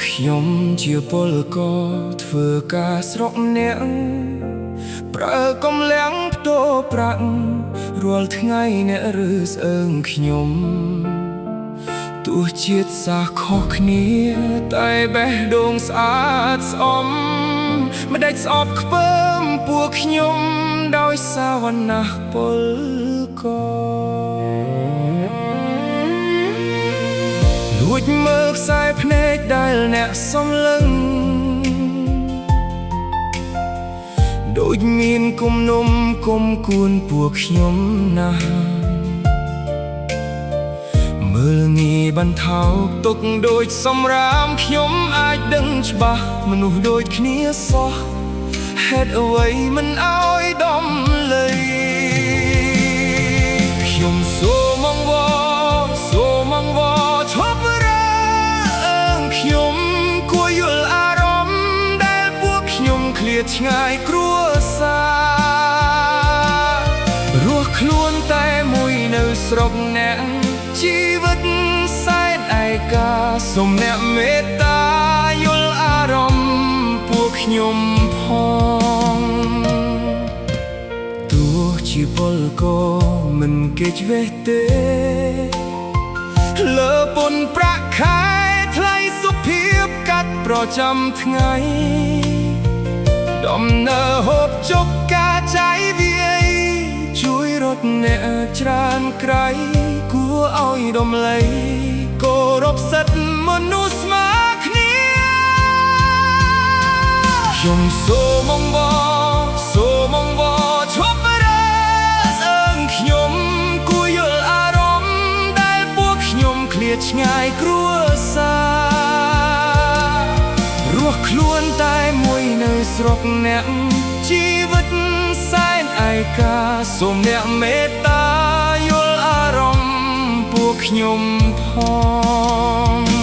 ខ្ញុំជាពលករធ្វើការស្រុកអ្នកប្រើកំលាំងផ្ទោប្រាក់រាល់ថ្ងៃអ្នកឬស្អើងខ្ញុំទោះជាតិសាសខុសគ្នាតែបេះដូងស្អាតស្អំមិនដេចស្អប់ខ្ពើមពួកខ្ញុំដោយសារវណ្ណៈពលករលួចមើលខ្សែភ្នែកដែលអ្នកសំឡឹងដូចមានគំនុំគុំគួនពួកខ្ញុំណាស់មើលងាយបន្ថោកទុកដូចសម្រាមខ្ញុំអាចដឹងច្បាស់មនុស្សដូចគ្នាសោះហេតុអ្វីមិនអោយដំលៃខ្ញុំសូមអង្វរឈប់រើខ្ញុំគួរយល់អារម្មណ៍ដែលពួកខ្ញុំឃ្លាតឆ្ងាយគ្រួសាររស់ខ្លួនតែមួយនៅស្រុកអ្នកជីវិតសែនឯកាសូមអ្នកមេត្តាយល់អារម្មណ៍ពួកខ្ញុំផងទោះជាពលករមិនគេចវេះទេលើពុនប្រាក់ខែថ្លៃសុភាពកាត់ប្រចាំថ្ងៃដំណើរហូបចុកការចាយវាយជួយរត់អ្នកច្រើនក្រៃគួរឲ្យដំលៃគោរពសិទ្ធិមនុស្សស្មើគ្នាខ្ញុំសូមអង្វរឈប់រើស្អើងខ្ញុំគួរយល់អារម្មណ៍ដែលពួកខ្ញុំឃ្លាតឆ្ងាយគ្រួសាររស់ខ្លួនតែមួយនៅស្រុកអ្នកជីវិតសែនឯកាសូមអ្នកមេត្តាយល់អារម្មណ៍ពួកខ្ញុំផង